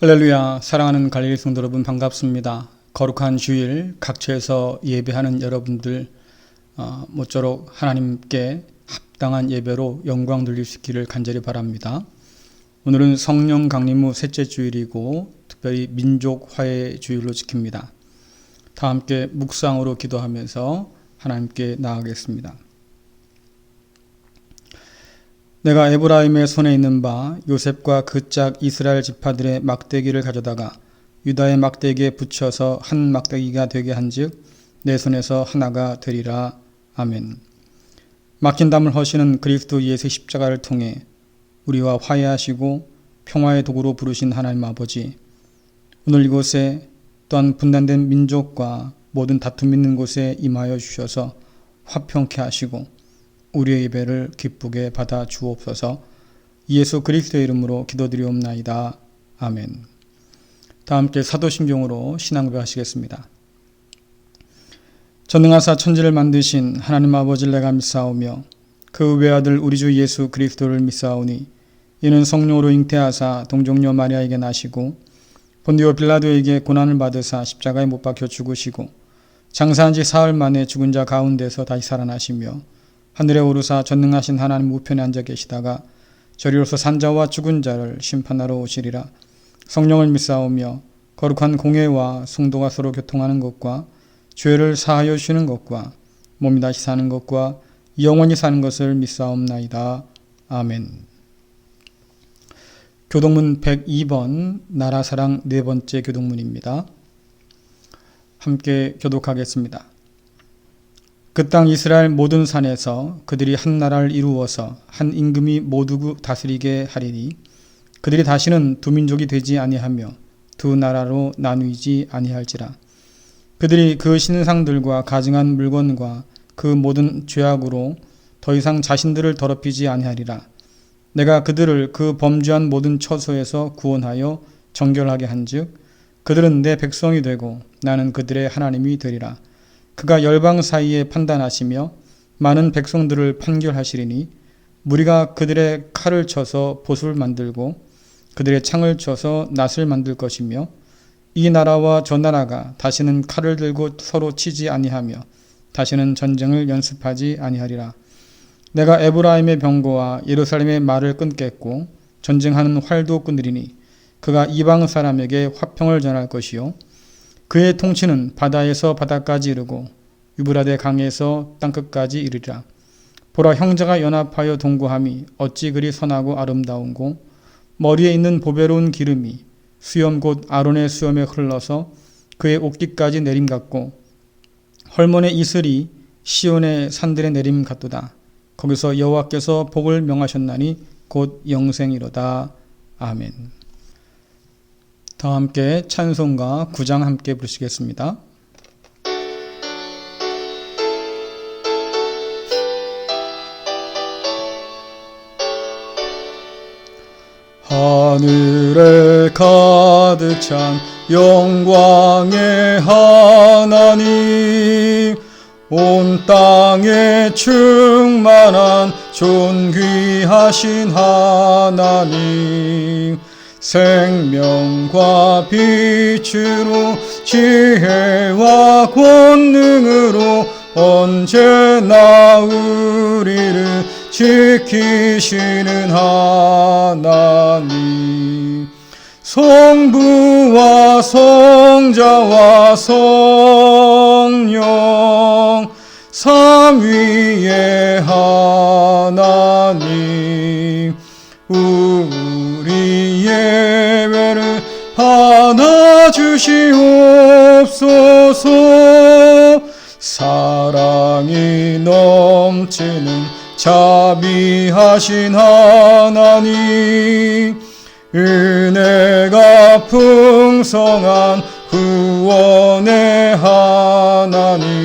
할렐루야. 사랑하는 갈릴리 성도 여러분, 반갑습니다. 거룩한 주일 각처에서 예배하는 여러분들 모쪼록 하나님께 합당한 예배로 영광 돌릴 수 있기를 간절히 바랍니다. 오늘은 성령 강림 후 셋째 주일이고 특별히 민족 화해 주일로 지킵니다. 다 함께 묵상으로 기도하면서 하나님께 나아가겠습니다. 내가 에브라임의 손에 있는 바 요셉과 그 짝 이스라엘 지파들의 막대기를 가져다가 유다의 막대기에 붙여서 한 막대기가 되게 한즉 내 손에서 하나가 되리라. 아멘. 막힌 담을 허시는 그리스도 예수의 십자가를 통해 우리와 화해하시고 평화의 도구로 부르신 하나님 아버지, 오늘 이곳에 또한 분단된 민족과 모든 다툼 있는 곳에 임하여 주셔서 화평케 하시고 우리의 예배를 기쁘게 받아 주옵소서. 예수 그리스도의 이름으로 기도드리옵나이다. 아멘. 다 함께 사도신경으로 신앙 고백하시겠습니다. 전능하사 천지를 만드신 하나님 아버지를 내가 믿사오며 그 외아들 우리 주 예수 그리스도를 믿사오니 이는 성령으로 잉태하사 동정녀 마리아에게 나시고 본디오 빌라도에게 고난을 받으사 십자가에 못 박혀 죽으시고 장사한 지 사흘 만에 죽은 자 가운데서 다시 살아나시며 하늘에 오르사 전능하신 하나님 우편에 앉아 계시다가 저리로서 산자와 죽은 자를 심판하러 오시리라. 성령을 믿사오며 거룩한 공회와 성도가 서로 교통하는 것과 죄를 사하여 주시는 것과 몸이 다시 사는 것과 영원히 사는 것을 믿사옵나이다. 아멘. 교동문 102번 나라사랑 네 번째 교동문입니다. 함께 교독하겠습니다. 그 땅 이스라엘 모든 산에서 그들이 한 나라를 이루어서 한 임금이 모두 다스리게 하리니 그들이 다시는 두 민족이 되지 아니하며 두 나라로 나누이지 아니할지라. 그들이 그 신상들과 가증한 물건과 그 모든 죄악으로 더 이상 자신들을 더럽히지 아니하리라. 내가 그들을 그 범죄한 모든 처소에서 구원하여 정결하게 한즉 그들은 내 백성이 되고 나는 그들의 하나님이 되리라. 그가 열방 사이에 판단하시며 많은 백성들을 판결하시리니 무리가 그들의 칼을 쳐서 보수를 만들고 그들의 창을 쳐서 낫을 만들 것이며 이 나라와 저 나라가 다시는 칼을 들고 서로 치지 아니하며 다시는 전쟁을 연습하지 아니하리라. 내가 에브라임의 병거와 예루살렘의 말을 끊겠고 전쟁하는 활도 끊으리니 그가 이방 사람에게 화평을 전할 것이요 그의 통치는 바다에서 바다까지 이르고 유브라데 강에서 땅끝까지 이르리라. 보라, 형제가 연합하여 동거함이 어찌 그리 선하고 아름다운고 머리에 있는 보배로운 기름이 수염 곧 아론의 수염에 흘러서 그의 옷깃까지 내림 같고 헐몬의 이슬이 시온의 산들의 내림 같도다. 거기서 여호와께서 복을 명하셨나니 곧 영생이로다. 아멘. 다 함께 찬송가 9장 함께 부르시겠습니다. 하늘에 가득 찬 영광의 하나님, 온 땅에 충만한 존귀하신 하나님, 생명과 빛으로 지혜와 권능으로 언제나 우리를 지키시는 하나님, 성부와 성자와 성령 삼위의 하나님, 우리 예배를 받아주시옵소서. 사랑이 넘치는 자비하신 하나님, 은혜가 풍성한 구원의 하나님,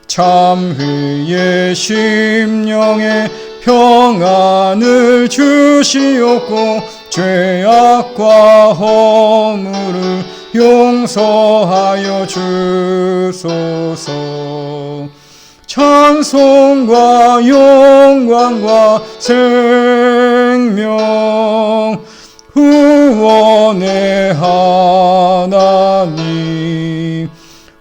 참회의 심령에 평안을 주시옵고 죄악과 허물을 용서하여 주소서. 찬송과 영광과 생명 후원 영원의 하나님,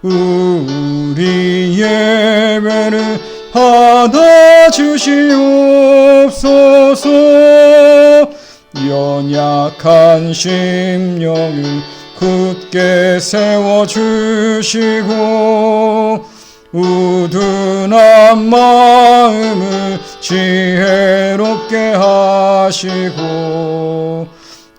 우리 예배를 받아주시옵소서. 연약한 심령을 굳게 세워주시고 우둔한 마음을 지혜롭게 하시고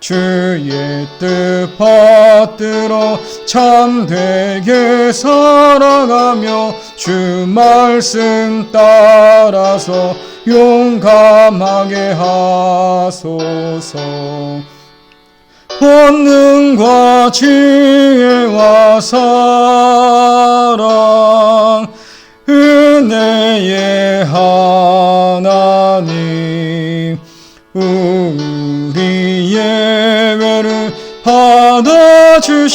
주의 뜻 받들어 참되게 살아가며 주 말씀 따라서 용감하게 하소서. 권능과 지혜와 사랑 은혜의 하나님, 우리 예배를 받아주시옵소서.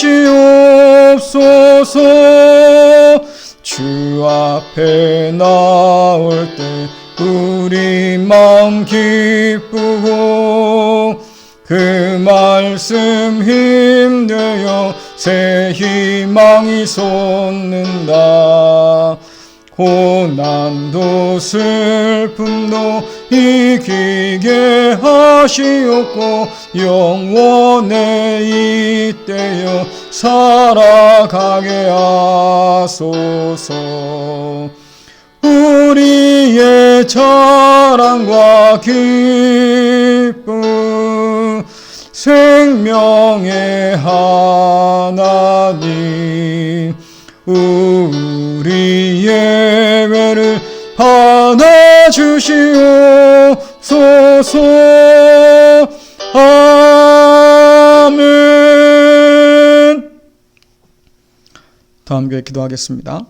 주 앞에 나올 때 우리 마음 기쁘고 그 말씀 힘되어 새 희망이 솟는다. 고난도 슬픔도 이기게 하시옵고 영원에 이때여 살아가게 하소서. 우리의 자랑과 기쁨 생명의 하나님, 우리 예배를 받아주시옵소서. 아멘. 다음 교회 기도하겠습니다.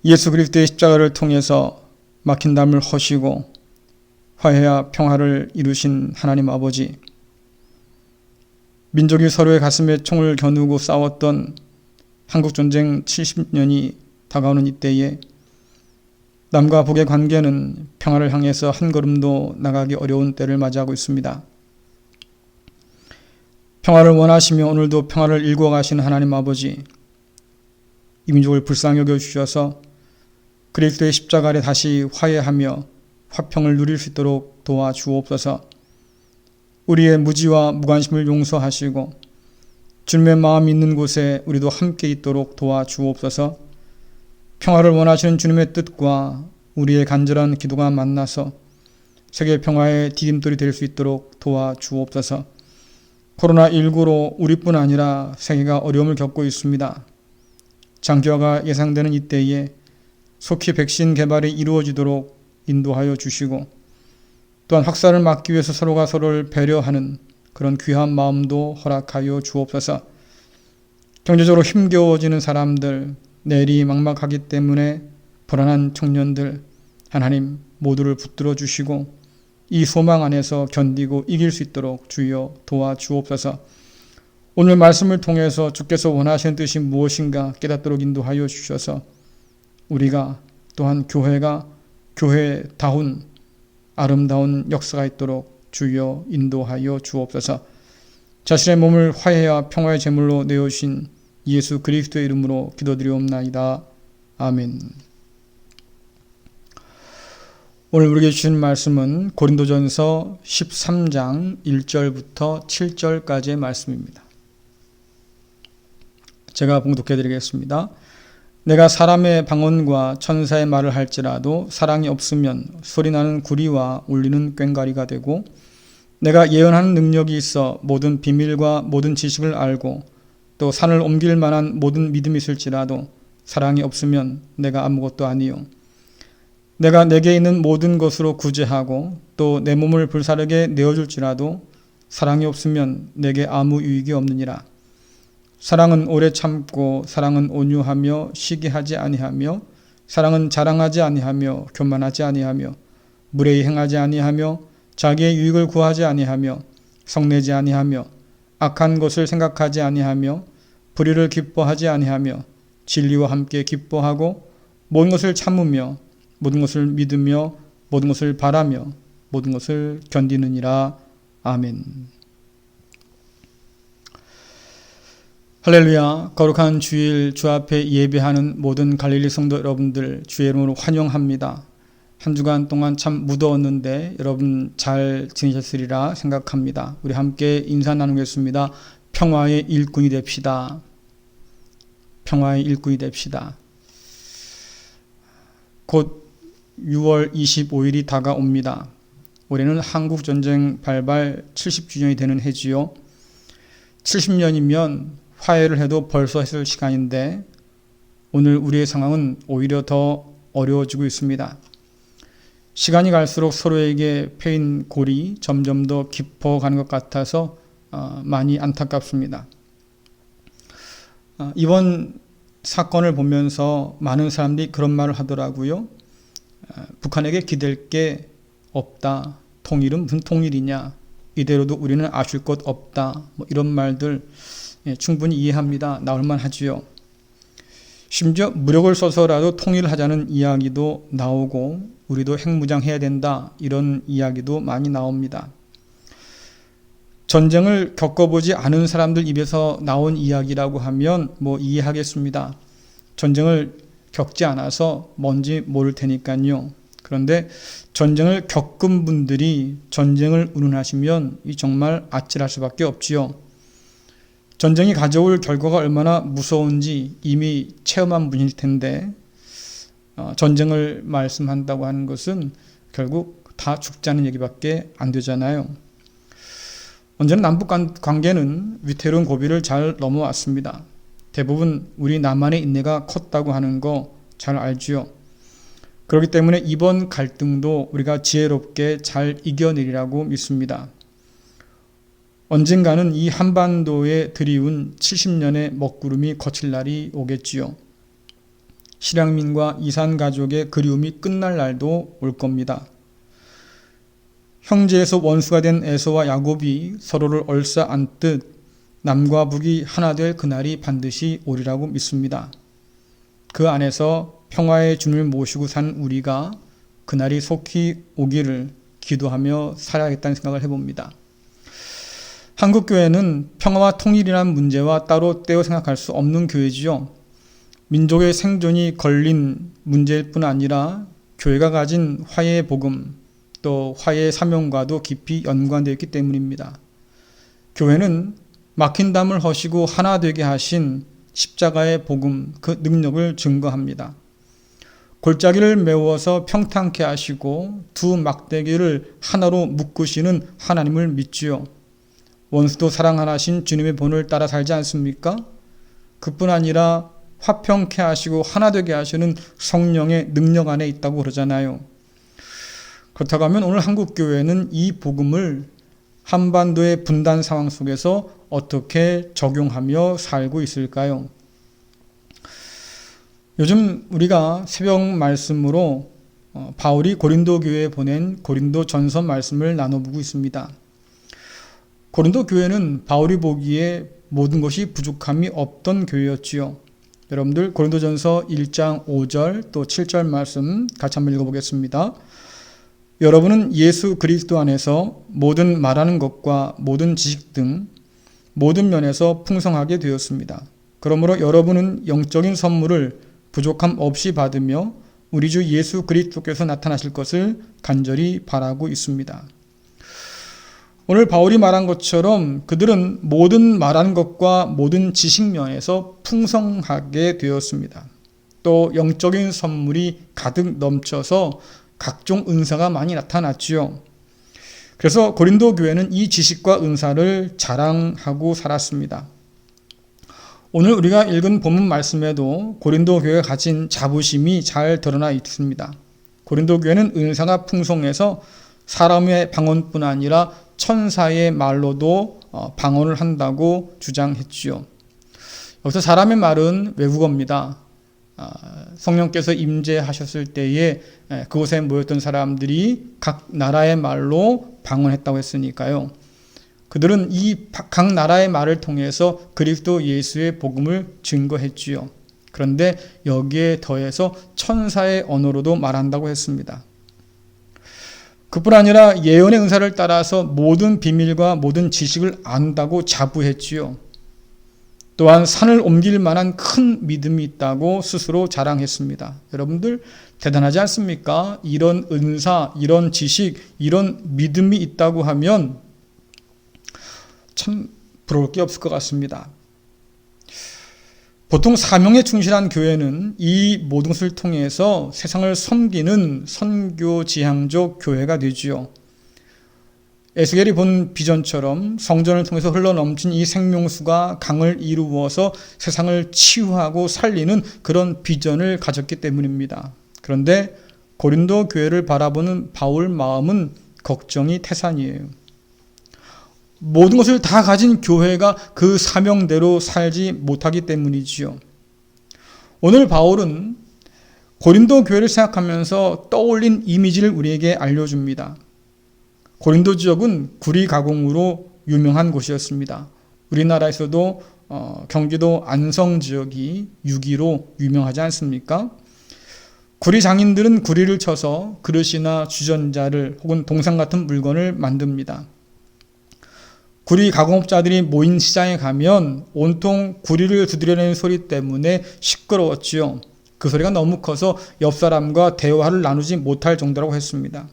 예수 그리스도의 십자가를 통해서 막힌 담을 허시고 화해와 평화를 이루신 하나님 아버지, 민족이 서로의 가슴에 총을 겨누고 싸웠던 한국전쟁 70년이 다가오는 이때에 남과 북의 관계는 평화를 향해서 한 걸음도 나가기 어려운 때를 맞이하고 있습니다. 평화를 원하시며 오늘도 평화를 일구어 가시는 하나님 아버지, 이 민족을 불쌍히 여겨주셔서 그리스도의 십자가 아래 다시 화해하며 화평을 누릴 수 있도록 도와주옵소서. 우리의 무지와 무관심을 용서하시고 주님의 마음이 있는 곳에 우리도 함께 있도록 도와주옵소서. 평화를 원하시는 주님의 뜻과 우리의 간절한 기도가 만나서 세계 평화의 디딤돌이 될 수 있도록 도와주옵소서. 코로나19로 우리뿐 아니라 세계가 어려움을 겪고 있습니다. 장기화가 예상되는 이때에 속히 백신 개발이 이루어지도록 인도하여 주시고 또한 확산을 막기 위해서 서로가 서로를 배려하는 그런 귀한 마음도 허락하여 주옵소서. 경제적으로 힘겨워지는 사람들, 내일이 막막하기 때문에 불안한 청년들, 하나님 모두를 붙들어 주시고 이 소망 안에서 견디고 이길 수 있도록 주여 도와주옵소서. 오늘 말씀을 통해서 주께서 원하시는 뜻이 무엇인가 깨닫도록 인도하여 주셔서 우리가 또한 교회가 교회다운 아름다운 역사가 있도록 주여 인도하여 주옵소서. 자신의 몸을 화해와 평화의 제물로 내어주신 예수 그리스도의 이름으로 기도드리옵나이다. 아멘. 오늘 우리에게 주신 말씀은 고린도전서 13장 1절부터 7절까지의 말씀입니다. 제가 봉독해 드리겠습니다. 내가 사람의 방언과 천사의 말을 할지라도 사랑이 없으면 소리나는 구리와 울리는 꽹과리가 되고, 내가 예언하는 능력이 있어 모든 비밀과 모든 지식을 알고 또 산을 옮길 만한 모든 믿음이 있을지라도 사랑이 없으면 내가 아무것도 아니요. 내가 내게 있는 모든 것으로 구제하고 또 내 몸을 불사르게 내어줄지라도 사랑이 없으면 내게 아무 유익이 없느니라. 사랑은 오래 참고 사랑은 온유하며 시기하지 아니하며 사랑은 자랑하지 아니하며 교만하지 아니하며 무례히 행하지 아니하며 자기의 유익을 구하지 아니하며 성내지 아니하며 악한 것을 생각하지 아니하며 불의를 기뻐하지 아니하며 진리와 함께 기뻐하고 모든 것을 참으며 모든 것을 믿으며 모든 것을 바라며 모든 것을 견디느니라. 아멘. 할렐루야. 거룩한 주일 주 앞에 예배하는 모든 갈릴리 성도 여러분들 주의 이름으로 환영합니다. 한 주간 동안 참 무더웠는데 여러분 잘 지내셨으리라 생각합니다. 우리 함께 인사 나누겠습니다. 평화의 일꾼이 됩시다. 평화의 일꾼이 됩시다. 곧 6월 25일이 다가옵니다. 올해는 한국전쟁 발발 70주년이 되는 해지요. 70년이면 화해를 해도 벌써 했을 시간인데 오늘 우리의 상황은 오히려 더 어려워지고 있습니다. 시간이 갈수록 서로에게 패인 골이 점점 더 깊어가는 것 같아서 많이 안타깝습니다. 이번 사건을 보면서 많은 사람들이 그런 말을 하더라고요. 북한에게 기댈 게 없다. 통일은 무슨 통일이냐. 이대로도 우리는 아쉬울 것 없다. 이런 말들 충분히 이해합니다. 나올만 하지요. 심지어 무력을 써서라도 통일하자는 이야기도 나오고 우리도 핵무장해야 된다. 이런 이야기도 많이 나옵니다. 전쟁을 겪어보지 않은 사람들 입에서 나온 이야기라고 하면 이해하겠습니다. 전쟁을 겪지 않아서 뭔지 모를 테니까요. 그런데 전쟁을 겪은 분들이 전쟁을 운운하시면 정말 아찔할 수밖에 없지요. 전쟁이 가져올 결과가 얼마나 무서운지 이미 체험한 분일 텐데 전쟁을 말씀한다고 하는 것은 결국 다 죽자는 얘기밖에 안 되잖아요. 언제나 남북 관계는 위태로운 고비를 잘 넘어왔습니다. 대부분 우리 남한의 인내가 컸다고 하는 거 잘 알지요. 그렇기 때문에 이번 갈등도 우리가 지혜롭게 잘 이겨내리라고 믿습니다. 언젠가는 이 한반도에 드리운 70년의 먹구름이 거칠 날이 오겠지요. 실향민과 이산 가족의 그리움이 끝날 날도 올 겁니다. 형제에서 원수가 된 에서와 야곱이 서로를 얼싸안듯 남과 북이 하나 될 그날이 반드시 오리라고 믿습니다. 그 안에서 평화의 주님을 모시고 산 우리가 그날이 속히 오기를 기도하며 살아야겠다는 생각을 해봅니다. 한국교회는 평화와 통일이라는 문제와 따로 떼어 생각할 수 없는 교회지요. 민족의 생존이 걸린 문제일 뿐 아니라 교회가 가진 화해의 복음, 또 화해의 사명과도 깊이 연관되어 있기 때문입니다. 교회는 막힌 담을 허시고 하나 되게 하신 십자가의 복음, 그 능력을 증거합니다. 골짜기를 메워서 평탄케 하시고 두 막대기를 하나로 묶으시는 하나님을 믿지요. 원수도 사랑하신 주님의 본을 따라 살지 않습니까? 그뿐 아니라 화평케 하시고 하나 되게 하시는 성령의 능력 안에 있다고 그러잖아요. 그렇다고 하면 오늘 한국교회는 이 복음을 한반도의 분단 상황 속에서 어떻게 적용하며 살고 있을까요? 요즘 우리가 새벽 말씀으로 바울이 고린도 교회에 보낸 고린도 전서 말씀을 나눠보고 있습니다. 고린도 교회는 바울이 보기에 모든 것이 부족함이 없던 교회였지요. 여러분들 고린도전서 1장 5절 또 7절 말씀 같이 한번 읽어보겠습니다. 여러분은 예수 그리스도 안에서 모든 말하는 것과 모든 지식 등 모든 면에서 풍성하게 되었습니다. 그러므로 여러분은 영적인 선물을 부족함 없이 받으며 우리 주 예수 그리스도께서 나타나실 것을 간절히 바라고 있습니다. 오늘 바울이 말한 것처럼 그들은 모든 말하는 것과 모든 지식 면에서 풍성하게 되었습니다. 또 영적인 선물이 가득 넘쳐서 각종 은사가 많이 나타났지요. 그래서 고린도 교회는 이 지식과 은사를 자랑하고 살았습니다. 오늘 우리가 읽은 본문 말씀에도 고린도 교회가 가진 자부심이 잘 드러나 있습니다. 고린도 교회는 은사가 풍성해서 사람의 방언뿐 아니라 천사의 말로도 방언을 한다고 주장했지요. 여기서 사람의 말은 외국어입니다. 성령께서 임재하셨을 때에 그곳에 모였던 사람들이 각 나라의 말로 방언했다고 했으니까요. 그들은 이 각 나라의 말을 통해서 그리스도 예수의 복음을 증거했지요. 그런데 여기에 더해서 천사의 언어로도 말한다고 했습니다. 그뿐 아니라 예언의 은사를 따라서 모든 비밀과 모든 지식을 안다고 자부했지요. 또한 산을 옮길 만한 큰 믿음이 있다고 스스로 자랑했습니다. 여러분들 대단하지 않습니까? 이런 은사, 이런 지식, 이런 믿음이 있다고 하면 참 부러울 게 없을 것 같습니다. 보통 사명에 충실한 교회는 이 모든 것을 통해서 세상을 섬기는 선교지향적 교회가 되지요. 에스겔이 본 비전처럼 성전을 통해서 흘러넘친 이 생명수가 강을 이루어서 세상을 치유하고 살리는 그런 비전을 가졌기 때문입니다. 그런데 고린도 교회를 바라보는 바울 마음은 걱정이 태산이에요. 모든 것을 다 가진 교회가 그 사명대로 살지 못하기 때문이지요. 오늘 바울은 고린도 교회를 생각하면서 떠올린 이미지를 우리에게 알려줍니다. 고린도 지역은 구리 가공으로 유명한 곳이었습니다. 우리나라에서도 경기도 안성 지역이 유기로 유명하지 않습니까? 구리 장인들은 구리를 쳐서 그릇이나 주전자를 혹은 동상 같은 물건을 만듭니다. 구리 가공업자들이 모인 시장에 가면 온통 구리를 두드려내는 소리 때문에 시끄러웠지요. 그 소리가 너무 커서 옆 사람과 대화를 나누지 못할 정도라고 했습니다.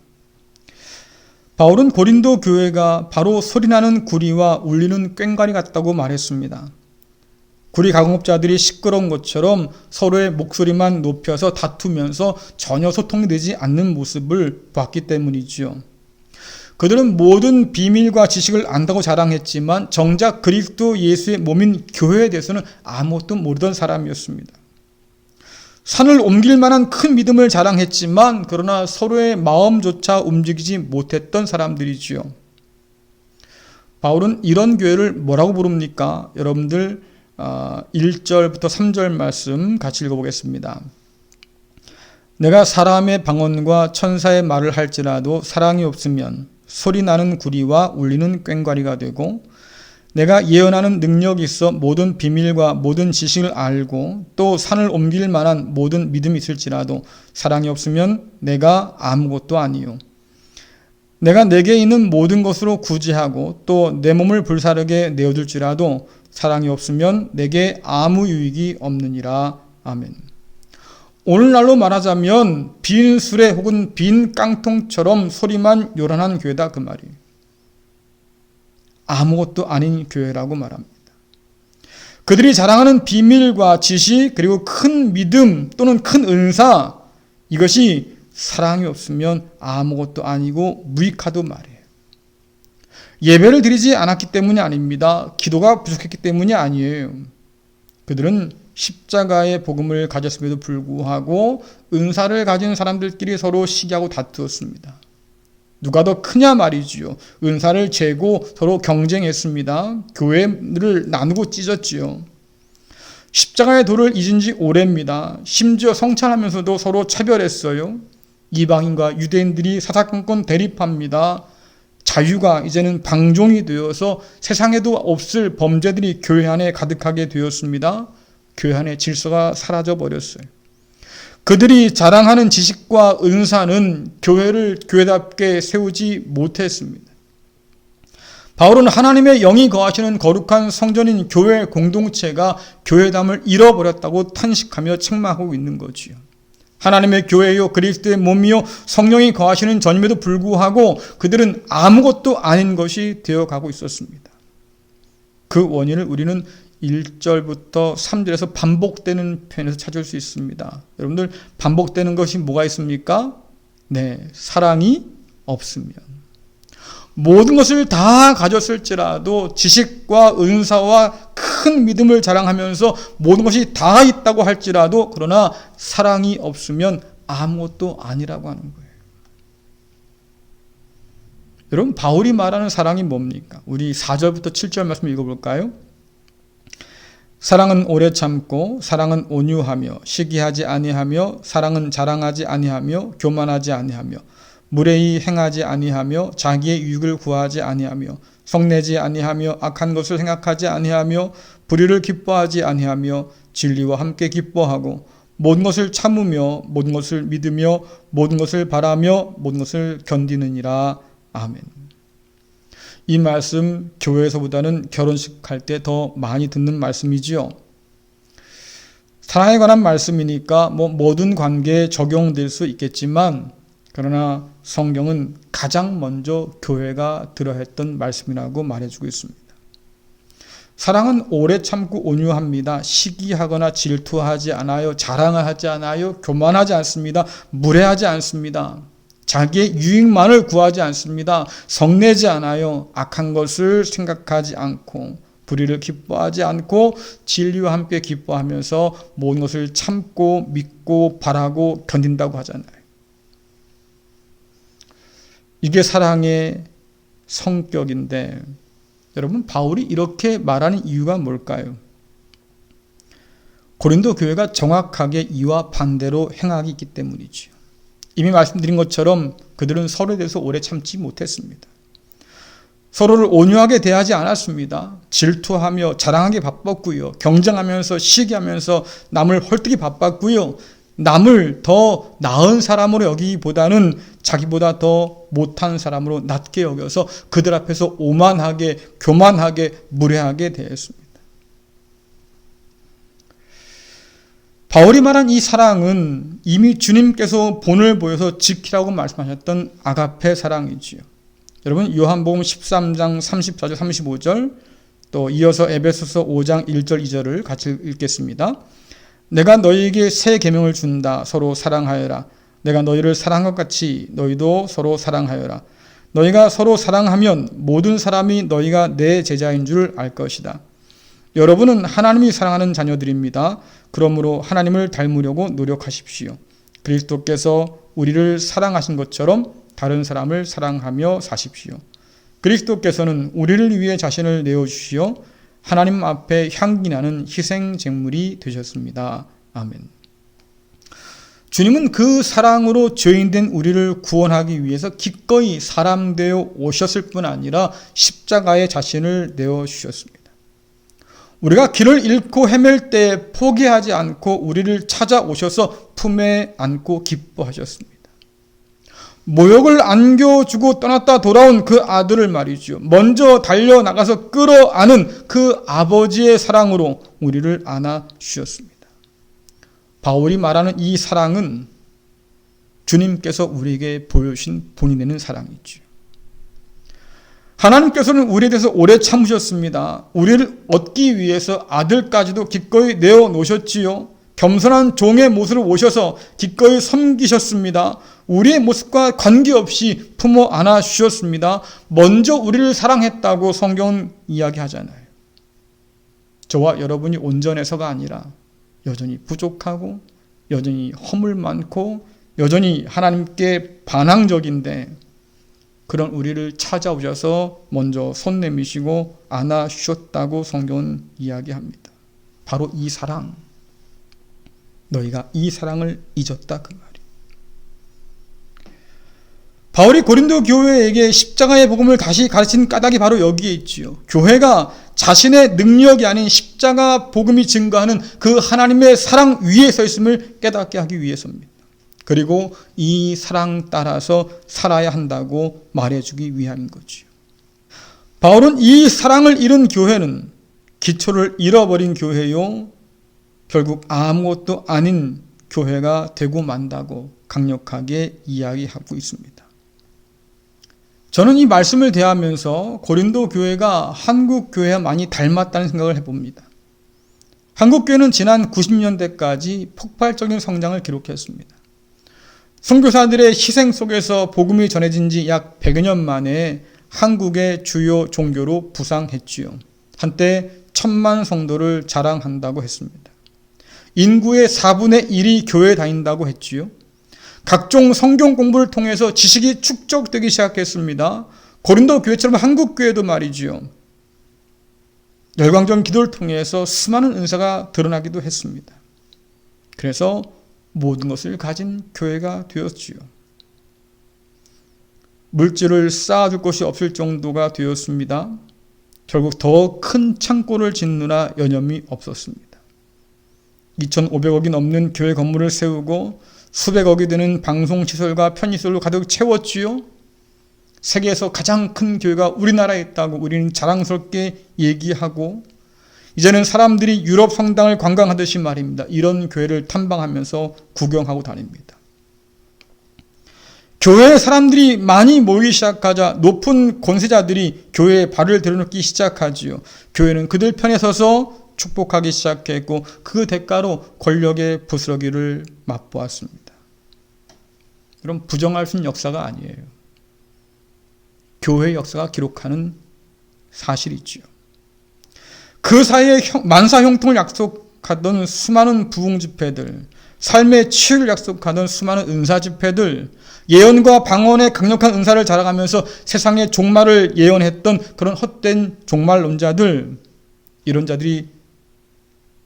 바울은 고린도 교회가 바로 소리나는 구리와 울리는 꽹과리 같다고 말했습니다. 구리 가공업자들이 시끄러운 것처럼 서로의 목소리만 높여서 다투면서 전혀 소통이 되지 않는 모습을 봤기 때문이지요. 그들은 모든 비밀과 지식을 안다고 자랑했지만 정작 그리스도 예수의 몸인 교회에 대해서는 아무것도 모르던 사람이었습니다. 산을 옮길 만한 큰 믿음을 자랑했지만 그러나 서로의 마음조차 움직이지 못했던 사람들이지요. 바울은 이런 교회를 뭐라고 부릅니까? 여러분들 1절부터 3절 말씀 같이 읽어보겠습니다. 내가 사람의 방언과 천사의 말을 할지라도 사랑이 없으면 소리나는 구리와 울리는 꽹과리가 되고 내가 예언하는 능력이 있어 모든 비밀과 모든 지식을 알고 또 산을 옮길 만한 모든 믿음이 있을지라도 사랑이 없으면 내가 아무것도 아니요. 내가 내게 있는 모든 것으로 구제하고 또 내 몸을 불사르게 내어줄지라도 사랑이 없으면 내게 아무 유익이 없느니라. 아멘. 오늘날로 말하자면 빈 수레 혹은 빈 깡통처럼 소리만 요란한 교회다 그 말이에요. 아무것도 아닌 교회라고 말합니다. 그들이 자랑하는 비밀과 지식 그리고 큰 믿음 또는 큰 은사 이것이 사랑이 없으면 아무것도 아니고 무익하도 말이에요. 예배를 드리지 않았기 때문이 아닙니다. 기도가 부족했기 때문이 아니에요. 그들은 십자가의 복음을 가졌음에도 불구하고 은사를 가진 사람들끼리 서로 시기하고 다투었습니다. 누가 더 크냐 말이지요. 은사를 재고 서로 경쟁했습니다. 교회를 나누고 찢었지요. 십자가의 도를 잊은 지 오래입니다. 심지어 성찬하면서도 서로 차별했어요. 이방인과 유대인들이 사사건건 대립합니다. 자유가 이제는 방종이 되어서 세상에도 없을 범죄들이 교회 안에 가득하게 되었습니다. 교회 안에 질서가 사라져 버렸어요. 그들이 자랑하는 지식과 은사는 교회를 교회답게 세우지 못했습니다. 바울은 하나님의 영이 거하시는 거룩한 성전인 교회 공동체가 교회담을 잃어버렸다고 탄식하며 책망하고 있는 거지요. 하나님의 교회요 그리스도의 몸이요 성령이 거하시는 전임에도 불구하고 그들은 아무것도 아닌 것이 되어가고 있었습니다. 그 원인을 우리는 1절부터 3절에서 반복되는 표현에서 찾을 수 있습니다. 여러분들 반복되는 것이 뭐가 있습니까? 네, 사랑이 없으면. 모든 것을 다 가졌을지라도 지식과 은사와 큰 믿음을 자랑하면서 모든 것이 다 있다고 할지라도 그러나 사랑이 없으면 아무것도 아니라고 하는 거예요. 여러분 바울이 말하는 사랑이 뭡니까? 우리 4절부터 7절 말씀 읽어볼까요? 사랑은 오래 참고 사랑은 온유하며 시기하지 아니하며 사랑은 자랑하지 아니하며 교만하지 아니하며 무례히 행하지 아니하며 자기의 유익을 구하지 아니하며 성내지 아니하며 악한 것을 생각하지 아니하며 불의를 기뻐하지 아니하며 진리와 함께 기뻐하고 모든 것을 참으며 모든 것을 믿으며 모든 것을 바라며 모든 것을 견디느니라. 아멘. 이 말씀 교회에서보다는 결혼식 할 때 더 많이 듣는 말씀이지요. 사랑에 관한 말씀이니까 모든 관계에 적용될 수 있겠지만, 그러나 성경은 가장 먼저 교회가 들어야 했던 말씀이라고 말해주고 있습니다. 사랑은 오래 참고 온유합니다. 시기하거나 질투하지 않아요. 자랑을 하지 않아요. 교만하지 않습니다. 무례하지 않습니다. 자기의 유익만을 구하지 않습니다. 성내지 않아요. 악한 것을 생각하지 않고 불의를 기뻐하지 않고 진리와 함께 기뻐하면서 모든 것을 참고 믿고 바라고 견딘다고 하잖아요. 이게 사랑의 성격인데, 여러분, 바울이 이렇게 말하는 이유가 뭘까요? 고린도 교회가 정확하게 이와 반대로 행하기 있기 때문이죠. 이미 말씀드린 것처럼 그들은 서로에 대해서 오래 참지 못했습니다. 서로를 온유하게 대하지 않았습니다. 질투하며 자랑하기 바빴고요. 경쟁하면서 시기하면서 남을 헐뜯기 바빴고요. 남을 더 나은 사람으로 여기기보다는 자기보다 더 못한 사람으로 낮게 여겨서 그들 앞에서 오만하게, 교만하게, 무례하게 대했습니다. 바울이 말한 이 사랑은 이미 주님께서 본을 보여서 지키라고 말씀하셨던 아가페 사랑이지요. 여러분, 요한복음 13장 34절 35절, 또 이어서 에베소서 5장 1절 2절을 같이 읽겠습니다. 내가 너희에게 새 계명을 준다. 서로 사랑하여라. 내가 너희를 사랑한 것 같이 너희도 서로 사랑하여라. 너희가 서로 사랑하면 모든 사람이 너희가 내 제자인 줄 알 것이다. 여러분은 하나님이 사랑하는 자녀들입니다. 그러므로 하나님을 닮으려고 노력하십시오. 그리스도께서 우리를 사랑하신 것처럼 다른 사람을 사랑하며 사십시오. 그리스도께서는 우리를 위해 자신을 내어주시어 하나님 앞에 향기나는 희생제물이 되셨습니다. 아멘. 주님은 그 사랑으로 죄인된 우리를 구원하기 위해서 기꺼이 사람 되어 오셨을 뿐 아니라 십자가에 자신을 내어주셨습니다. 우리가 길을 잃고 헤맬 때 포기하지 않고 우리를 찾아오셔서 품에 안고 기뻐하셨습니다. 모욕을 안겨주고 떠났다 돌아온 그 아들을 말이죠. 먼저 달려나가서 끌어안은 그 아버지의 사랑으로 우리를 안아주셨습니다. 바울이 말하는 이 사랑은 주님께서 우리에게 보여주신 본인의 사랑이죠. 하나님께서는 우리에 대해서 오래 참으셨습니다. 우리를 얻기 위해서 아들까지도 기꺼이 내어놓으셨지요. 겸손한 종의 모습으로 오셔서 기꺼이 섬기셨습니다. 우리의 모습과 관계없이 품어 안아주셨습니다. 먼저 우리를 사랑했다고 성경은 이야기하잖아요. 저와 여러분이 온전해서가 아니라 여전히 부족하고 여전히 허물 많고 여전히 하나님께 반항적인데 그런 우리를 찾아오셔서 먼저 손 내미시고 안아주셨다고 성경은 이야기합니다. 바로 이 사랑, 너희가 이 사랑을 잊었다 그 말이에요. 바울이 고린도 교회에게 십자가의 복음을 다시 가르친 까닭이 바로 여기에 있지요. 교회가 자신의 능력이 아닌 십자가 복음이 증거하는 그 하나님의 사랑 위에 서 있음을 깨닫게 하기 위해서입니다. 그리고 이 사랑 따라서 살아야 한다고 말해주기 위함인 거지요. 바울은 이 사랑을 잃은 교회는 기초를 잃어버린 교회요, 결국 아무것도 아닌 교회가 되고 만다고 강력하게 이야기하고 있습니다. 저는 이 말씀을 대하면서 고린도 교회가 한국 교회와 많이 닮았다는 생각을 해봅니다. 한국 교회는 지난 90년대까지 폭발적인 성장을 기록했습니다. 선교사들의 희생 속에서 복음이 전해진 지 약 100여 년 만에 한국의 주요 종교로 부상했지요. 한때 1000만 성도를 자랑한다고 했습니다. 인구의 4분의 1이 교회에 다닌다고 했지요. 각종 성경 공부를 통해서 지식이 축적되기 시작했습니다. 고린도 교회처럼 한국 교회도 말이지요. 열광적 기도를 통해서 수많은 은사가 드러나기도 했습니다. 그래서 모든 것을 가진 교회가 되었지요. 물질을 쌓아줄 곳이 없을 정도가 되었습니다. 결국 더 큰 창고를 짓느라 여념이 없었습니다. 2,500억이 넘는 교회 건물을 세우고 수백억이 드는 방송시설과 편의시설로 가득 채웠지요. 세계에서 가장 큰 교회가 우리나라에 있다고 우리는 자랑스럽게 얘기하고, 이제는 사람들이 유럽 성당을 관광하듯이 말입니다. 이런 교회를 탐방하면서 구경하고 다닙니다. 교회에 사람들이 많이 모이기 시작하자 높은 권세자들이 교회에 발을 들여놓기 시작하지요. 교회는 그들 편에 서서 축복하기 시작했고 그 대가로 권력의 부스러기를 맛보았습니다. 그럼 부정할 수 있는 역사가 아니에요. 교회의 역사가 기록하는 사실이지요. 그 사이에 만사 형통을 약속하던 수많은 부흥 집회들, 삶의 치유를 약속하던 수많은 은사 집회들, 예언과 방언의 강력한 은사를 자랑하면서 세상의 종말을 예언했던 그런 헛된 종말론자들, 이런 자들이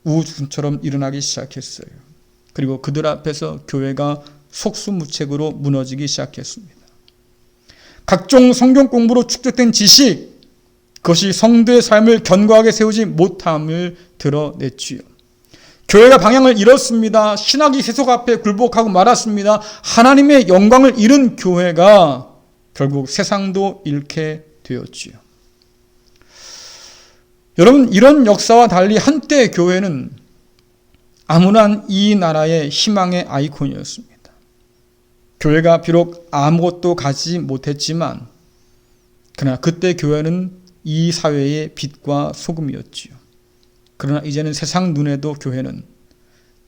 우주처럼 일어나기 시작했어요. 그리고 그들 앞에서 교회가 속수무책으로 무너지기 시작했습니다. 각종 성경 공부로 축적된 지식, 그것이 성도의 삶을 견고하게 세우지 못함을 드러냈지요. 교회가 방향을 잃었습니다. 신학이 세속 앞에 굴복하고 말았습니다. 하나님의 영광을 잃은 교회가 결국 세상도 잃게 되었지요. 여러분, 이런 역사와 달리 한때 교회는 아무난 이 나라의 희망의 아이콘이었습니다. 교회가 비록 아무것도 가지지 못했지만 그러나 그때 교회는 이 사회의 빛과 소금이었지요. 그러나 이제는 세상 눈에도 교회는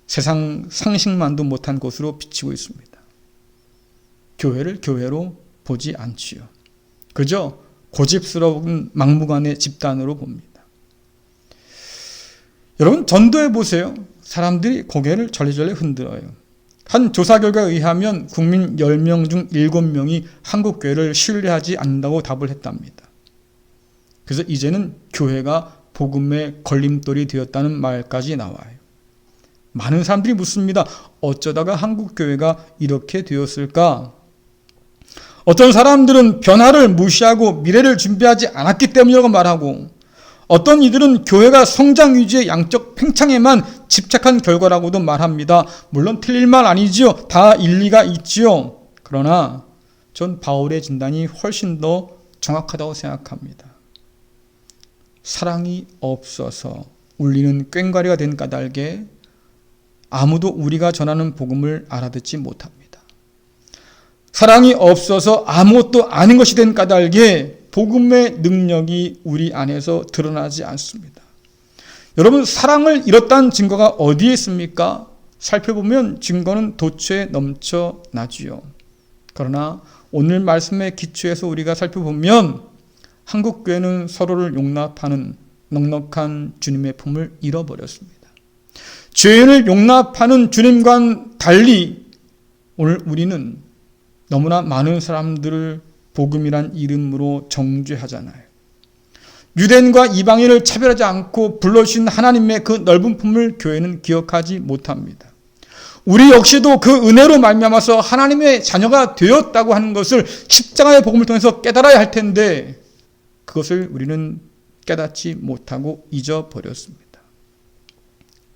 세상 상식만도 못한 곳으로 비치고 있습니다. 교회를 교회로 보지 않지요. 그저 고집스러운 막무가내 집단으로 봅니다. 여러분, 전도해 보세요. 사람들이 고개를 절레절레 흔들어요. 한 조사 결과에 의하면 국민 10명 중 7명이 한국교회를 신뢰하지 않는다고 답을 했답니다. 그래서 이제는 교회가 복음의 걸림돌이 되었다는 말까지 나와요. 많은 사람들이 묻습니다. 어쩌다가 한국교회가 이렇게 되었을까? 어떤 사람들은 변화를 무시하고 미래를 준비하지 않았기 때문이라고 말하고, 어떤 이들은 교회가 성장 위주의 양적 팽창에만 집착한 결과라고도 말합니다. 물론 틀릴 말 아니지요. 다 일리가 있지요. 그러나 전 바울의 진단이 훨씬 더 정확하다고 생각합니다. 사랑이 없어서 울리는 꽹과리가 된 까닭에 아무도 우리가 전하는 복음을 알아듣지 못합니다. 사랑이 없어서 아무것도 아닌 것이 된 까닭에 복음의 능력이 우리 안에서 드러나지 않습니다. 여러분, 사랑을 잃었다는 증거가 어디에 있습니까? 살펴보면 증거는 도처에 넘쳐나지요. 그러나 오늘 말씀의 기초에서 우리가 살펴보면 한국교회는 서로를 용납하는 넉넉한 주님의 품을 잃어버렸습니다. 죄인을 용납하는 주님과는 달리 오늘 우리는 너무나 많은 사람들을 복음이란 이름으로 정죄하잖아요. 유대인과 이방인을 차별하지 않고 불러주신 하나님의 그 넓은 품을 교회는 기억하지 못합니다. 우리 역시도 그 은혜로 말미암아서 하나님의 자녀가 되었다고 하는 것을 십자가의 복음을 통해서 깨달아야 할 텐데 그것을 우리는 깨닫지 못하고 잊어버렸습니다.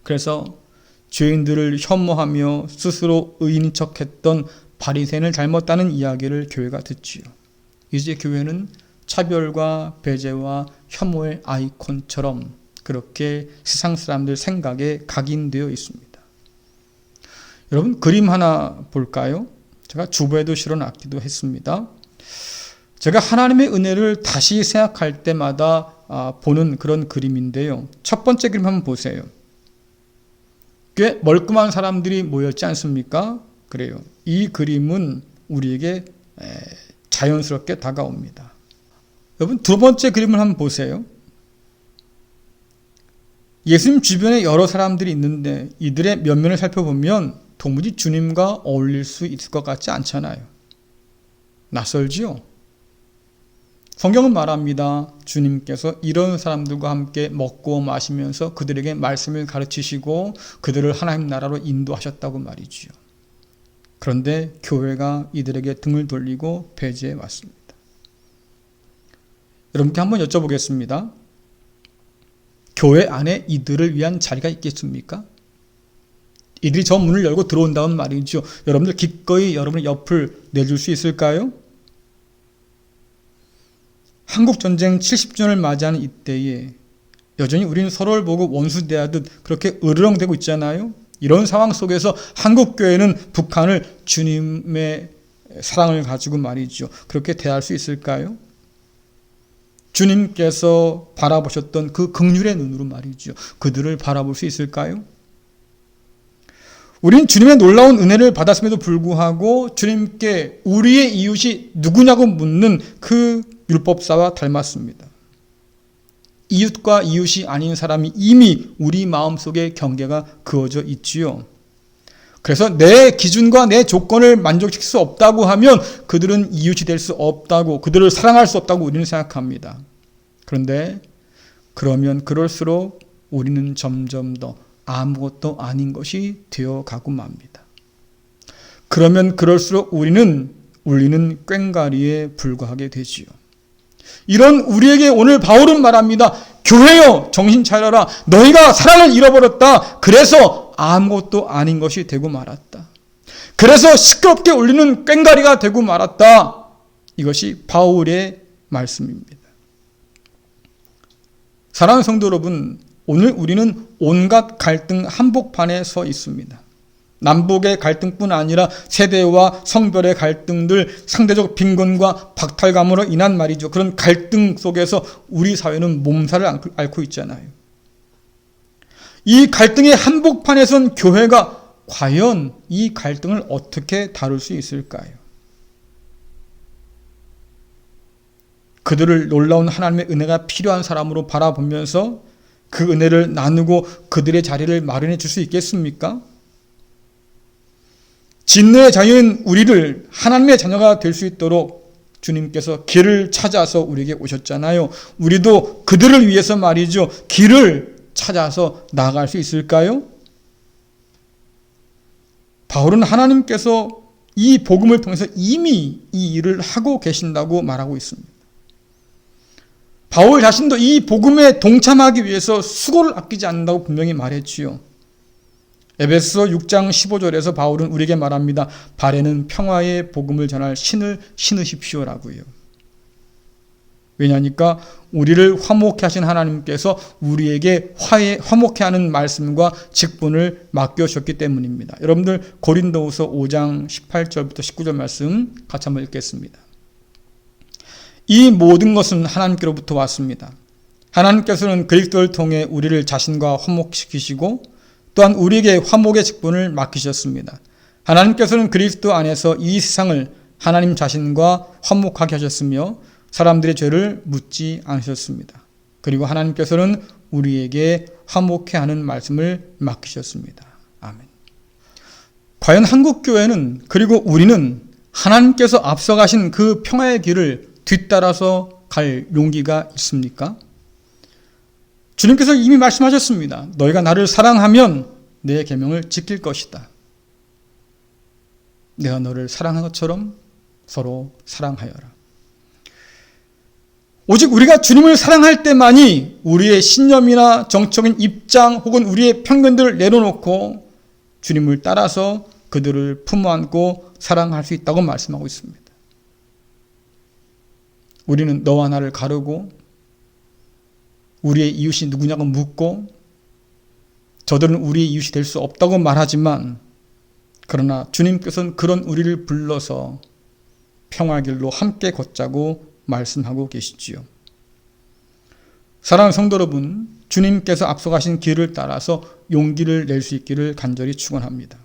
그래서 죄인들을 혐오하며 스스로 의인인 척했던 바리새인을 닮았다는 이야기를 교회가 듣지요. 이제 교회는 차별과 배제와 혐오의 아이콘처럼 그렇게 세상 사람들 생각에 각인되어 있습니다. 여러분, 그림 하나 볼까요? 제가 주보에도 실어놨기도 했습니다. 제가 하나님의 은혜를 다시 생각할 때마다 보는 그런 그림인데요. 첫 번째 그림 한번 보세요. 꽤 멀끔한 사람들이 모였지 않습니까? 그래요. 이 그림은 우리에게 자연스럽게 다가옵니다. 여러분, 두 번째 그림을 한번 보세요. 예수님 주변에 여러 사람들이 있는데 이들의 면면을 살펴보면 도무지 주님과 어울릴 수 있을 것 같지 않잖아요. 낯설지요? 성경은 말합니다. 주님께서 이런 사람들과 함께 먹고 마시면서 그들에게 말씀을 가르치시고 그들을 하나님 나라로 인도하셨다고 말이지요. 그런데 교회가 이들에게 등을 돌리고 배제해 왔습니다. 여러분께 한번 여쭤보겠습니다. 교회 안에 이들을 위한 자리가 있겠습니까? 이들이 저 문을 열고 들어온다면 말이죠. 여러분들 기꺼이 여러분의 옆을 내줄 수 있을까요? 한국전쟁 70주년을 맞이하는 이때에 여전히 우리는 서로를 보고 원수대하듯 그렇게 으르렁대고 있잖아요. 이런 상황 속에서 한국교회는 북한을 주님의 사랑을 가지고 말이죠, 그렇게 대할 수 있을까요? 주님께서 바라보셨던 그 긍휼의 눈으로 말이죠, 그들을 바라볼 수 있을까요? 우리는 주님의 놀라운 은혜를 받았음에도 불구하고 주님께 우리의 이웃이 누구냐고 묻는 그 율법사와 닮았습니다. 이웃과 이웃이 아닌 사람이 이미 우리 마음속에 경계가 그어져 있지요. 그래서 내 기준과 내 조건을 만족시킬 수 없다고 하면 그들은 이웃이 될 수 없다고, 그들을 사랑할 수 없다고 우리는 생각합니다. 그런데 그러면 그럴수록 우리는 점점 더 아무것도 아닌 것이 되어가고 맙니다. 그러면 그럴수록 우리는 울리는 꽹과리에 불과하게 되지요. 이런 우리에게 오늘 바울은 말합니다. 교회여, 정신 차려라. 너희가 사랑을 잃어버렸다. 그래서 아무것도 아닌 것이 되고 말았다. 그래서 시끄럽게 울리는 꽹과리가 되고 말았다. 이것이 바울의 말씀입니다. 사랑하는 성도 여러분, 오늘 우리는 온갖 갈등 한복판에 서 있습니다. 남북의 갈등뿐 아니라 세대와 성별의 갈등들, 상대적 빈곤과 박탈감으로 인한 말이죠, 그런 갈등 속에서 우리 사회는 몸살을 앓고 있잖아요. 이 갈등의 한복판에 선 교회가 과연 이 갈등을 어떻게 다룰 수 있을까요? 그들을 놀라운 하나님의 은혜가 필요한 사람으로 바라보면서 그 은혜를 나누고 그들의 자리를 마련해 줄 수 있겠습니까? 진노의 자녀인 우리를 하나님의 자녀가 될 수 있도록 주님께서 길을 찾아서 우리에게 오셨잖아요. 우리도 그들을 위해서 말이죠, 길을 찾아서 나아갈 수 있을까요? 바울은 하나님께서 이 복음을 통해서 이미 이 일을 하고 계신다고 말하고 있습니다. 바울 자신도 이 복음에 동참하기 위해서 수고를 아끼지 않는다고 분명히 말했지요. 에베소 6장 15절에서 바울은 우리에게 말합니다. 발에는 평화의 복음을 전할 신을 신으십시오라고요. 왜냐니까 우리를 화목케 하신 하나님께서 우리에게 화목케 하는 말씀과 직분을 맡겨주셨기 때문입니다. 여러분들 고린도후서 5장 18절부터 19절 말씀 같이 한번 읽겠습니다. 이 모든 것은 하나님께로부터 왔습니다. 하나님께서는 그리스도를 통해 우리를 자신과 화목시키시고 또한 우리에게 화목의 직분을 맡기셨습니다. 하나님께서는 그리스도 안에서 이 세상을 하나님 자신과 화목하게 하셨으며 사람들의 죄를 묻지 않으셨습니다. 그리고 하나님께서는 우리에게 화목해 하는 말씀을 맡기셨습니다. 아멘. 과연 한국교회는, 그리고 우리는 하나님께서 앞서가신 그 평화의 길을 뒤따라서 갈 용기가 있습니까? 주님께서 이미 말씀하셨습니다. 너희가 나를 사랑하면 내 계명을 지킬 것이다. 내가 너를 사랑한 것처럼 서로 사랑하여라. 오직 우리가 주님을 사랑할 때만이 우리의 신념이나 정적인 입장 혹은 우리의 편견들을 내려놓고 주님을 따라서 그들을 품어안고 사랑할 수 있다고 말씀하고 있습니다. 우리는 너와 나를 가르고 우리의 이웃이 누구냐고 묻고 저들은 우리의 이웃이 될 수 없다고 말하지만, 그러나 주님께서는 그런 우리를 불러서 평화의 길로 함께 걷자고 말씀하고 계시지요. 사랑하는 성도 여러분, 주님께서 앞서가신 길을 따라서 용기를 낼 수 있기를 간절히 축원합니다.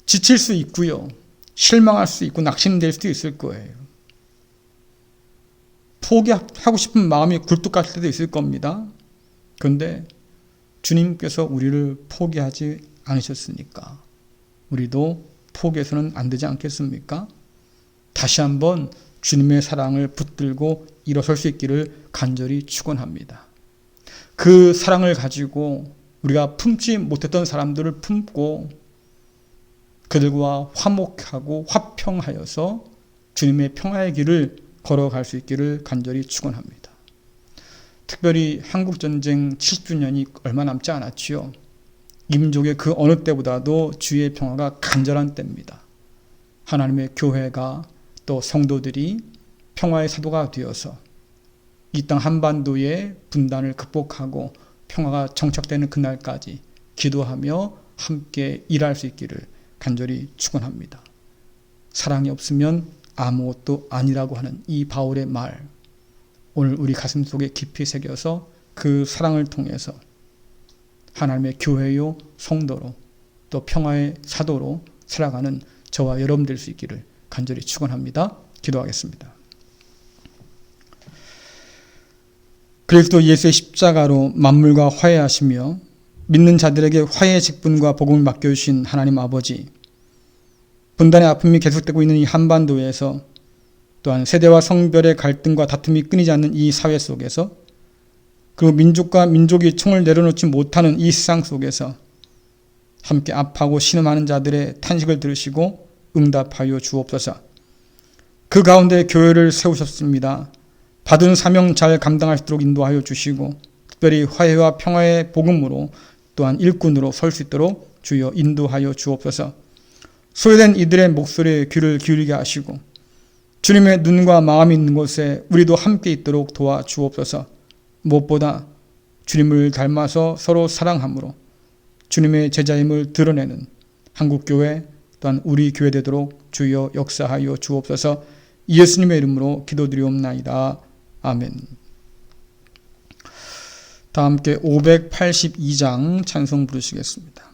지칠 수 있고요, 실망할 수 있고 낙심될 수도 있을 거예요. 포기하고 싶은 마음이 굴뚝 같을 때도 있을 겁니다. 그런데 주님께서 우리를 포기하지 않으셨으니까 우리도 포기해서는 안 되지 않겠습니까? 다시 한번 주님의 사랑을 붙들고 일어설 수 있기를 간절히 축원합니다. 그 사랑을 가지고 우리가 품지 못했던 사람들을 품고 그들과 화목하고 화평하여서 주님의 평화의 길을 걸어갈 수 있기를 간절히 축원합니다. 특별히 한국전쟁 70주년이 얼마 남지 않았지요. 이 민족의 그 어느 때보다도 주의 평화가 간절한 때입니다. 하나님의 교회가 또 성도들이 평화의 사도가 되어서 이 땅 한반도의 분단을 극복하고 평화가 정착되는 그날까지 기도하며 함께 일할 수 있기를 간절히 축원합니다. 사랑이 없으면 아무것도 아니라고 하는 이 바울의 말, 오늘 우리 가슴 속에 깊이 새겨서 그 사랑을 통해서 하나님의 교회요 성도로 또 평화의 사도로 살아가는 저와 여러분 될 수 있기를 간절히 축원합니다. 기도하겠습니다. 그리스도 예수의 십자가로 만물과 화해하시며 믿는 자들에게 화해의 직분과 복음을 맡겨주신 하나님 아버지, 분단의 아픔이 계속되고 있는 이 한반도에서 또한 세대와 성별의 갈등과 다툼이 끊이지 않는 이 사회 속에서 그리고 민족과 민족이 총을 내려놓지 못하는 이 세상 속에서 함께 아파하고 신음하는 자들의 탄식을 들으시고 응답하여 주옵소서. 그 가운데 교회를 세우셨습니다. 받은 사명 잘 감당할 수 있도록 인도하여 주시고 특별히 화해와 평화의 복음으로 또한 일꾼으로 설 수 있도록 주여 인도하여 주옵소서. 소외된 이들의 목소리에 귀를 기울이게 하시고 주님의 눈과 마음이 있는 곳에 우리도 함께 있도록 도와주옵소서. 무엇보다 주님을 닮아서 서로 사랑함으로 주님의 제자임을 드러내는 한국교회 또한 우리 교회 되도록 주여 역사하여 주옵소서. 예수님의 이름으로 기도드리옵나이다. 아멘. 다 함께 582장 찬송 부르시겠습니다.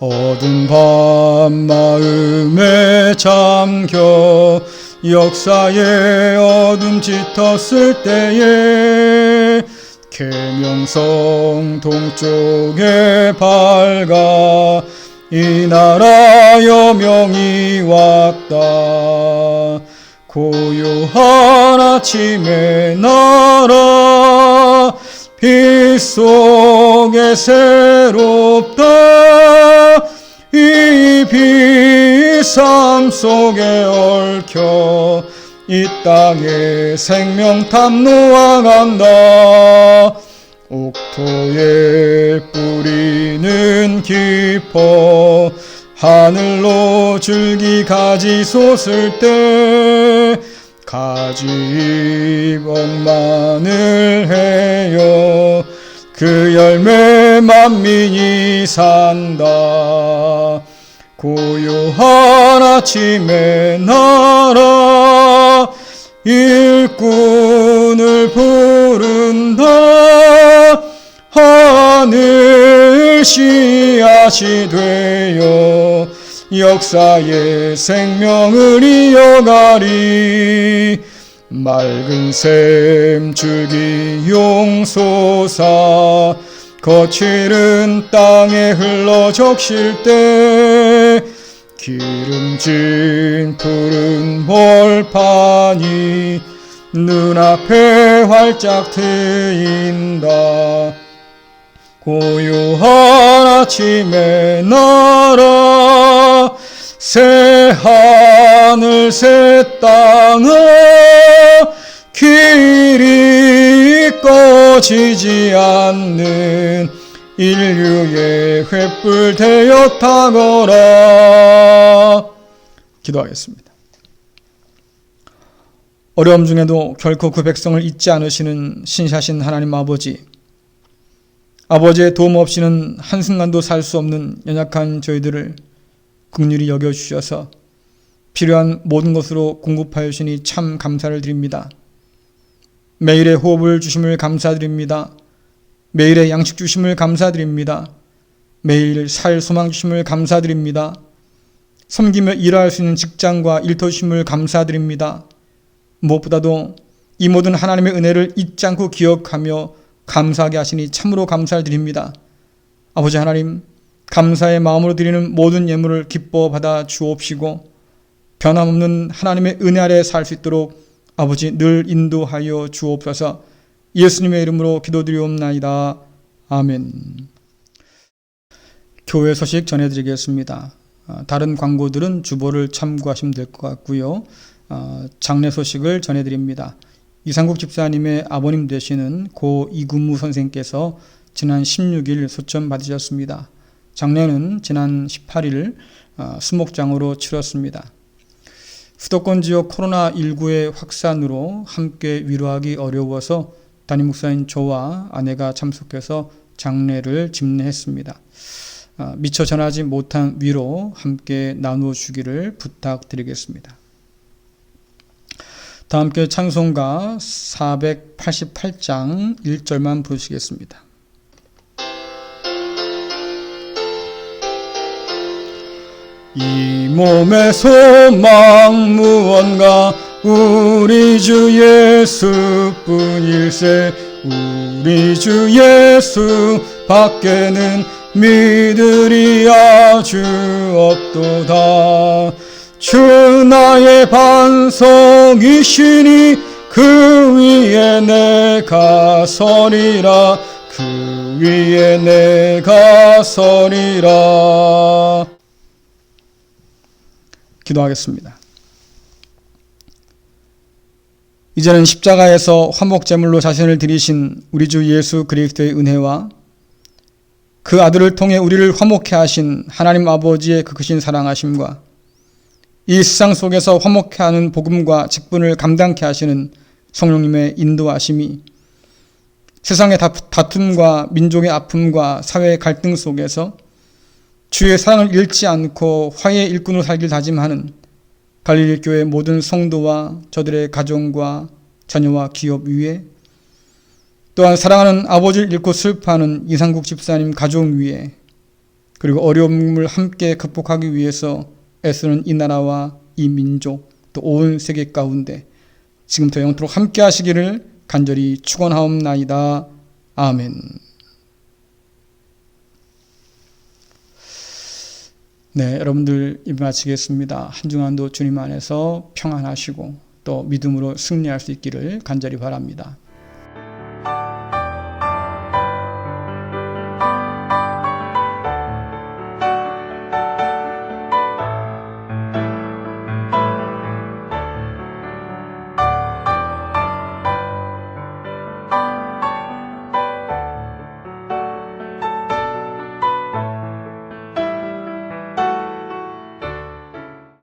어두운 밤 마음에 잠겨 역사의 어둠 짙었을 때에 계명성 동쪽에 밝아 이 나라 여명이 왔다. 고요한 아침의 나라 빛 속에 새롭다. 이 빛 삶 속에 얽혀 이 땅에 생명탐 놓아간다. 옥토의 뿌리는 깊어 하늘로 줄기 가지 솟을 때 가지 억만을 해요. 그 열매 만민이 산다. 고요한 아침의 나라 일꾼을 부른다. 하늘 씨앗이 되어 역사의 생명을 이어가리. 맑은 샘 줄기 용솟아 거칠은 땅에 흘러 적실 때 기름진 푸른 벌판이 눈앞에 활짝 트인다. 고요한 아침의 나라 새 하늘 새 땅아 길이 꺼지지 않는 인류의 횃불 되어 타거라. 기도하겠습니다. 어려움 중에도 결코 그 백성을 잊지 않으시는 신실하신 하나님 아버지, 아버지의 도움 없이는 한순간도 살 수 없는 연약한 저희들을 긍휼히 여겨주셔서 필요한 모든 것으로 공급하여 주시니 참 감사를 드립니다. 매일의 호흡을 주심을 감사드립니다. 매일의 양식 주심을 감사드립니다. 매일 살 소망 주심을 감사드립니다. 섬기며 일할 수 있는 직장과 일터 주심을 감사드립니다. 무엇보다도 이 모든 하나님의 은혜를 잊지 않고 기억하며 감사하게 하시니 참으로 감사를 드립니다. 아버지 하나님, 감사의 마음으로 드리는 모든 예물을 기뻐 받아 주옵시고 변함없는 하나님의 은혜 아래 살 수 있도록 아버지 늘 인도하여 주옵소서. 예수님의 이름으로 기도드리옵나이다. 아멘. 교회 소식 전해드리겠습니다. 다른 광고들은 주보를 참고하시면 될 것 같고요. 장례 소식을 전해드립니다. 이상국 집사님의 아버님 되시는 고 이근무 선생께서 지난 16일 소천 받으셨습니다. 장례는 지난 18일 수목장으로 치렀습니다. 수도권 지역 코로나19의 확산으로 함께 위로하기 어려워서 담임 목사인 저와 아내가 참석해서 장례를 집례했습니다. 미처 전하지 못한 위로 함께 나누어 주기를 부탁드리겠습니다. 다 함께 찬송가 488장 1절만 부르시겠습니다. 이 몸의 소망 무언가 우리 주 예수뿐일세. 우리 주 예수 밖에는 믿으리 아주 없도다. 주 나의 반석이시니 그 위에 내가 서리라. 그 위에 내가 서리라. 기도하겠습니다. 이제는 십자가에서 화목제물로 자신을 드리신 우리 주 예수 그리스도의 은혜와 그 아들을 통해 우리를 화목케 하신 하나님 아버지의 그 크신 사랑하심과 이 세상 속에서 화목케 하는 복음과 직분을 감당케 하시는 성령님의 인도하심이 세상의 다툼과 민족의 아픔과 사회의 갈등 속에서 주의 사랑을 잃지 않고 화해의 일꾼으로 살길 다짐하는 갈릴리 교회 모든 성도와 저들의 가정과 자녀와 기업 위에, 또한 사랑하는 아버지를 잃고 슬퍼하는 이상국 집사님 가족 위에, 그리고 어려움을 함께 극복하기 위해서 애쓰는 이 나라와 이 민족 또 온 세계 가운데 지금부터 영원토록 함께 하시기를 간절히 축원하옵나이다. 아멘. 네, 여러분들 입 마치겠습니다. 한 주간도 주님 안에서 평안하시고 또 믿음으로 승리할 수 있기를 간절히 바랍니다.